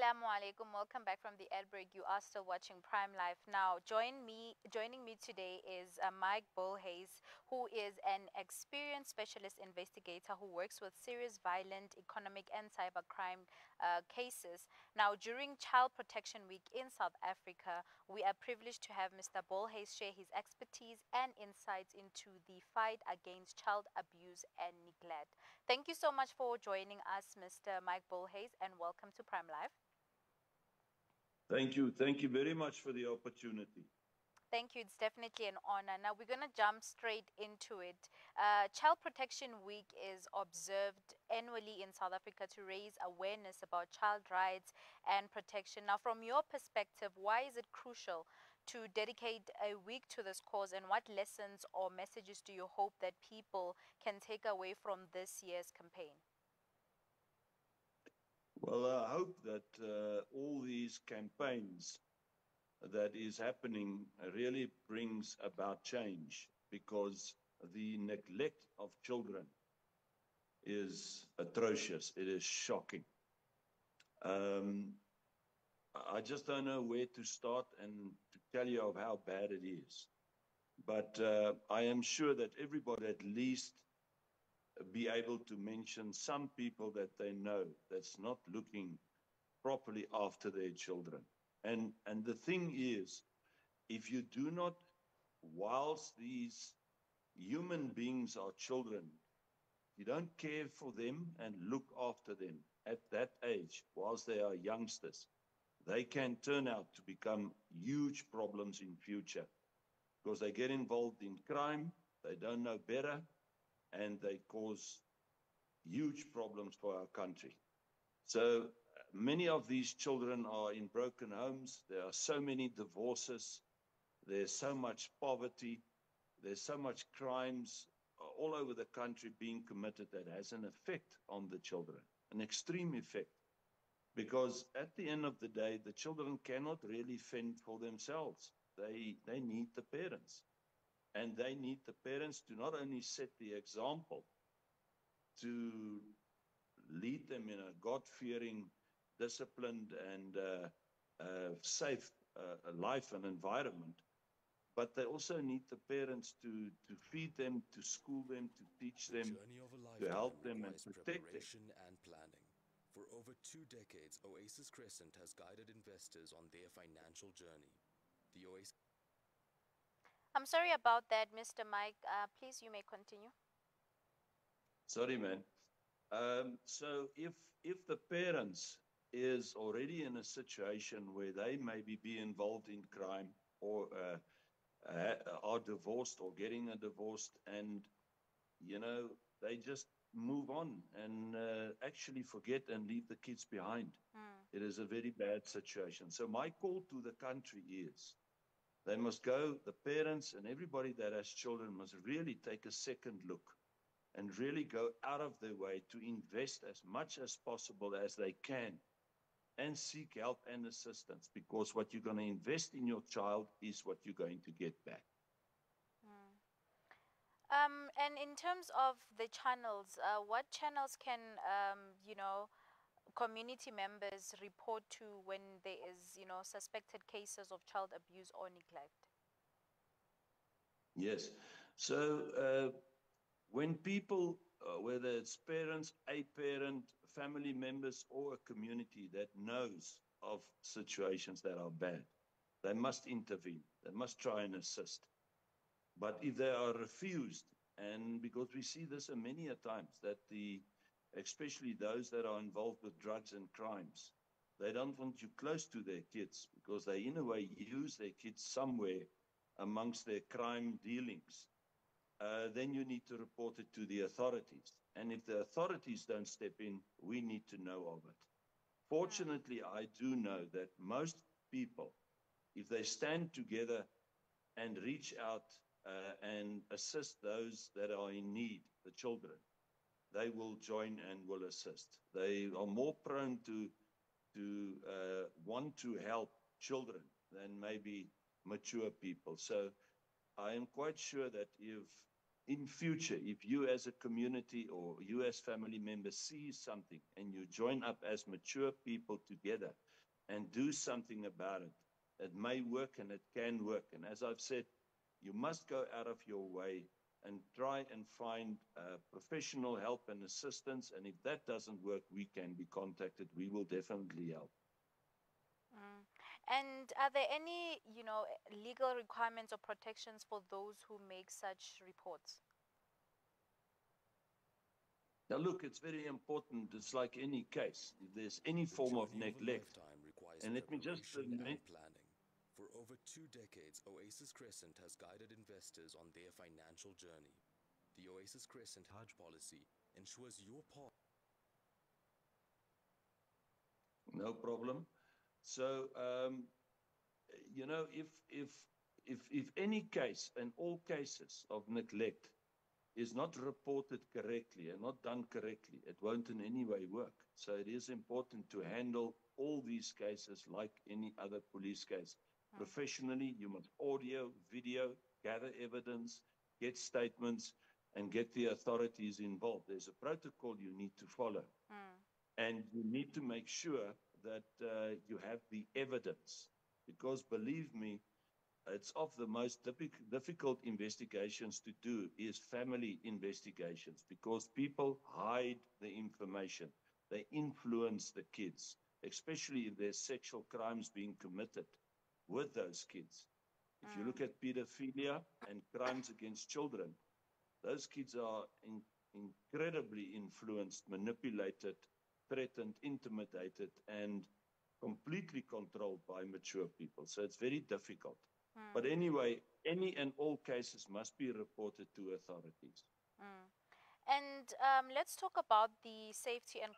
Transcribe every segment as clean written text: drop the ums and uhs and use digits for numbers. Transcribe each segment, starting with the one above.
Assalamu alaikum. Welcome back from the ad break. You are still watching Prime Life. Now, joining me today is Mike Bullhays, who is an experienced specialist investigator who works with serious violent, economic, and cybercrime cases. Now, during Child Protection Week in South Africa, we are privileged to have Mr. Bullhays share his expertise and insights into the fight against child abuse and neglect. Thank you so much for joining us, Mr. Mike Bullhays, and welcome to Prime Life. Thank you. Thank you very much for the opportunity. Thank you. It's definitely an honor. Now, we're going to jump straight into it. Child Protection Week is observed annually in South Africa to raise awareness about child rights and protection. Now, from your perspective, why is it crucial to dedicate a week to this cause, and what lessons or messages do you hope that people can take away from this year's campaign? Well, I hope that all these campaigns that is happening really brings about change, because the neglect of children is atrocious. It is shocking. I just don't know where to start and to tell you of how bad it is. But I am sure that everybody at least be able to mention some people that they know that's not looking properly after their children. And the thing is, if you do not, whilst these human beings are children, you don't care for them and look after them at that age, whilst they are youngsters, they can turn out to become huge problems in future, because they get involved in crime, they don't know better, and they cause huge problems for our country. So many of these children are in broken homes. There are so many divorces. There's so much poverty. There's so much crimes all over the country being committed that has an effect on the children, an extreme effect. Because at the end of the day, the children cannot really fend for themselves. They need the parents. And they need the parents to not only set the example, to lead them in a God-fearing, disciplined, and safe life and environment, but they also need the parents to feed them, to school them, to teach them, to help them and protect them. And planning. For over 2 decades, Oasis Crescent has guided investors on their financial journey. The Oasis. I'm sorry about that, Mr. Mike. Please, you may continue. Sorry, man. So if the parents is already in a situation where they maybe be involved in crime, or are divorced or getting a divorce, and they just move on and actually forget and leave the kids behind. It is a very bad situation. So my call to the country is, they must go, the parents and everybody that has children must really take a second look and really go out of their way to invest as much as possible as they can and seek help and assistance, because what you're going to invest in your child is what you're going to get back. And in terms of the channels, what channels can, community members report to when there is, suspected cases of child abuse or neglect? Yes. So when people, whether it's parents, a parent, family members, or a community that knows of situations that are bad, they must intervene. They must try and assist. But if they are refused, and because we see this many a times, that especially those that are involved with drugs and crimes, they don't want you close to their kids, because they in a way use their kids somewhere amongst their crime dealings. Then you need to report it to the authorities. And if the authorities don't step in, we need to know of it. Fortunately, I do know that most people, if they stand together and reach out and assist those that are in need, the children, they will join and will assist. They are more prone to want to help children than maybe mature people. So I am quite sure that if in future, if you as a community or you as family members see something and you join up as mature people together and do something about it, it may work and it can work. And as I've said, you must go out of your way and try and find professional help and assistance. And if that doesn't work, we can be contacted. We will definitely help. Mm. And are there any, legal requirements or protections for those who make such reports? Now, look, it's very important. It's like any case. If there's any The form of journey of a neglect, lifetime requires and let me just preparation and planning. For over 2 decades, Oasis Crescent has guided investors on their financial journey. The Oasis Crescent Hajj policy ensures your part. no problem. So, if any case and all cases of neglect is not reported correctly and not done correctly, it won't in any way work. So it is important to handle all these cases like any other police case. Mm. Professionally, you must audio, video, gather evidence, get statements, and get the authorities involved. There's a protocol you need to follow. Mm. And you need to make sure that you have the evidence. Because believe me, it's of the most difficult investigations to do is family investigations, because people hide the information. They influence the kids, especially if there's sexual crimes being committed with those kids. If you look at pedophilia and crimes against children, those kids are incredibly influenced, manipulated, threatened, intimidated, and completely controlled by mature people. So it's very difficult. But Mm. anyway, any and all cases must be reported to authorities. Mm. And let's talk about the safety and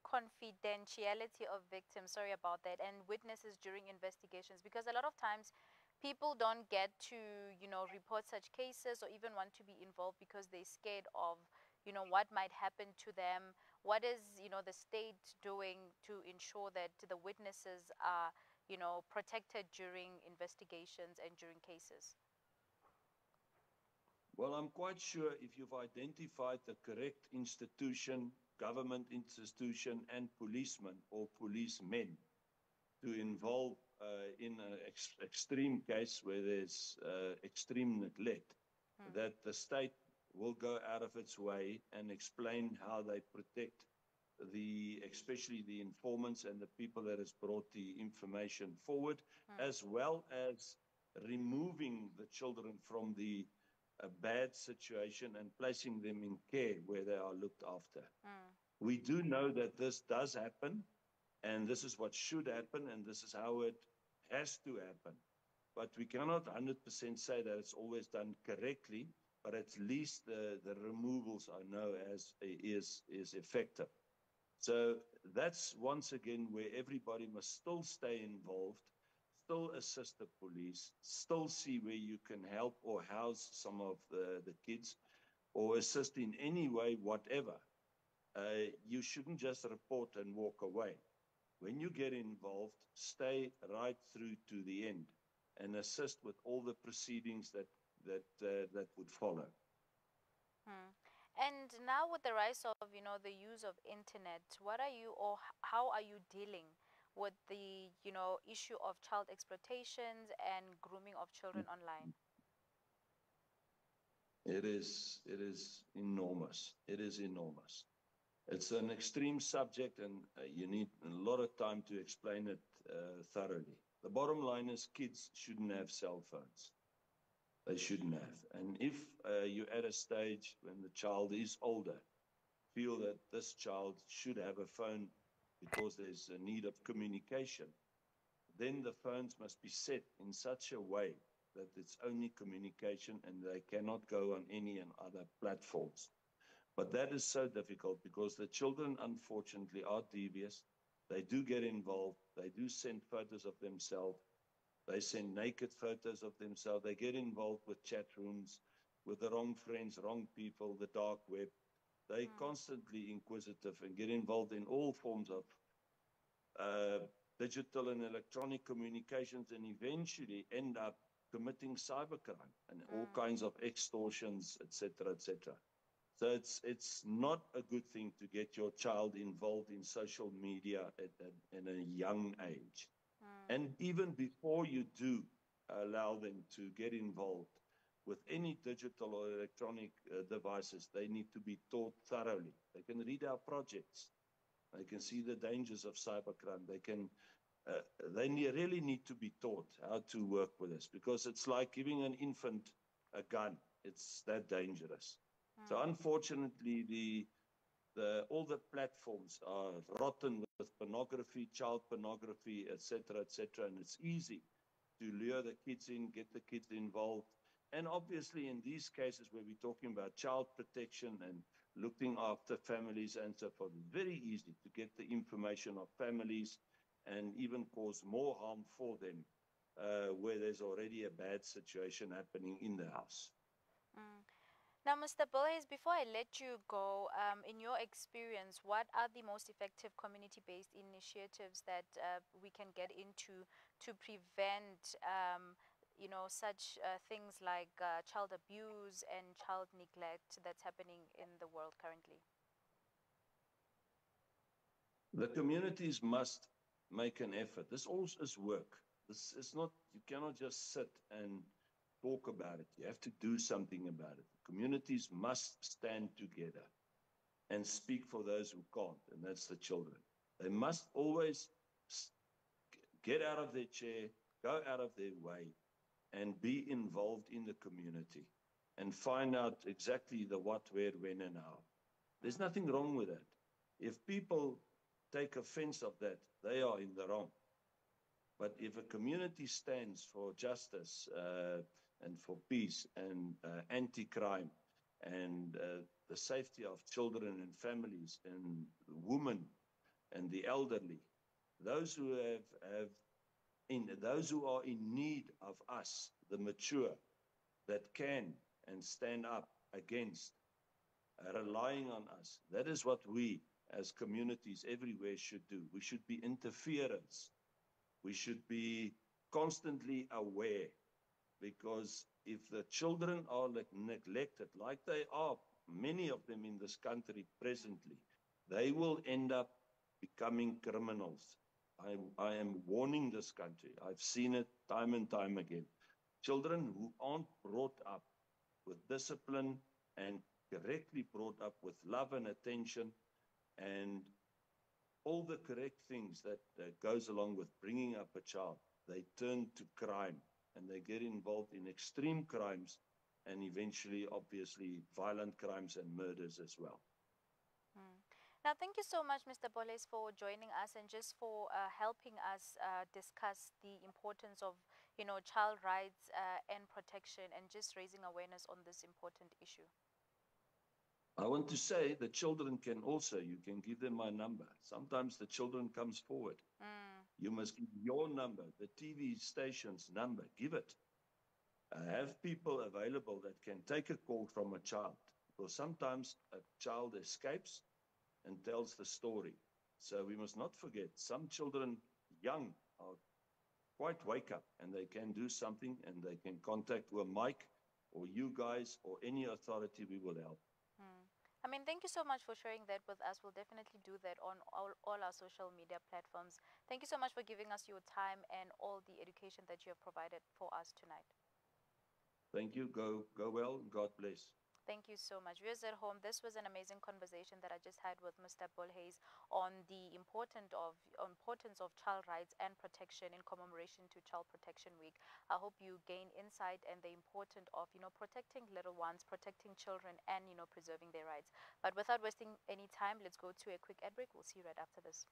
confidentiality of victims. Sorry about that. And witnesses during investigations, because a lot of times people don't get to, report such cases or even want to be involved because they're scared of, what might happen to them. What is, the state doing to ensure that the witnesses are, protected during investigations and during cases? Well, I'm quite sure if you've identified the correct institution, government institution, and policemen or policemen to involve in an extreme case where there's extreme neglect, that the state will go out of its way and explain how they protect especially the informants and the people that has brought the information forward, as well as removing the children from the bad situation and placing them in care where they are looked after. We do know that this does happen, and this is what should happen, and this is how it has to happen. But we cannot 100% say that it's always done correctly, but at least the removals I know is effective. So that's once again where everybody must still stay involved, still assist the police, still see where you can help or house some of the kids or assist in any way, whatever. You shouldn't just report and walk away. When you get involved, stay right through to the end and assist with all the proceedings that would follow. Hmm. And now with the rise of, the use of internet, what are you or how are you dealing with the, issue of child exploitations and grooming of children online? It is enormous. It is enormous. It's an extreme subject, and you need a lot of time to explain it thoroughly. The bottom line is kids shouldn't have cell phones. They shouldn't have. And if you're at a stage when the child is older, feel that this child should have a phone because there's a need of communication, then the phones must be set in such a way that it's only communication and they cannot go on any and other platforms. But that is so difficult because the children, unfortunately, are devious. They do get involved. They do send photos of themselves. They send naked photos of themselves. They get involved with chat rooms, with the wrong friends, wrong people, the dark web. They constantly inquisitive and get involved in all forms of digital and electronic communications, and eventually end up committing cybercrime and all Mm. kinds of extortions, etc., etc. So it's not a good thing to get your child involved in social media at a young age. Mm. And even before you do allow them to get involved with any digital or electronic devices, they need to be taught thoroughly. They can read our projects. They can see the dangers of cybercrime. Uh, really need to be taught how to work with this, because it's like giving an infant a gun. It's that dangerous. So Mm. unfortunately, all the platforms are rotten with pornography, child pornography, etc., etc., and it's easy to lure the kids in, get the kids involved. And obviously, in these cases where we're talking about child protection and looking after families and so forth, it's very easy to get the information of families and even cause more harm for them where there's already a bad situation happening in the house. Mm. Now, Mr. Bulhais, before I let you go, in your experience, what are the most effective community-based initiatives that we can get into to prevent, such things like child abuse and child neglect that's happening in the world currently? The communities must make an effort. This also is work. This is not, you cannot just sit and talk about it. You have to do something about it. Communities must stand together and speak for those who can't, and that's the children. They must always get out of their chair, go out of their way, and be involved in the community and find out exactly the what, where, when, and how. There's Mm. nothing wrong with that. If people take offense of that, they are in the wrong. But if a community stands for justice and for peace and anti-crime and the safety of children and families and women and the elderly, those who those who are in need of us, the mature, that can and stand up against, relying on us. That is what we as communities everywhere should do. We should be interferers. We should be constantly aware, because if the children are neglected, like they are, many of them in this country presently, they will end up becoming criminals. I am warning this country. I've seen it time and time again. Children who aren't brought up with discipline and correctly brought up with love and attention and all the correct things that goes along with bringing up a child, they turn to crime and they get involved in extreme crimes and eventually, obviously, violent crimes and murders as well. Mm. Now, thank you so much, Mr. Boles, for joining us and just for helping us discuss the importance of, child rights and protection and just raising awareness on this important issue. I want to say the children can also, you can give them my number. Sometimes the children comes forward. Mm. You must give your number, the TV station's number, give it. Have people available that can take a call from a child, because sometimes a child escapes and tells the story. So we must not forget, some children young are quite wake up and they can do something and they can contact with Mike or you guys or any authority. We will help. Mm. I mean, thank you so much for sharing that with us. We'll definitely do that on all our social media platforms. Thank you so much for giving us your time and all the education that you have provided for us tonight. Thank you. Go well. God bless. Thank you so much. Viewers at home, this was an amazing conversation that I just had with Mr. Bulhais on the importance of child rights and protection in commemoration to Child Protection Week. I hope you gain insight and the importance of, protecting little ones, protecting children, and, preserving their rights. But without wasting any time, let's go to a quick ad break. We'll see you right after this.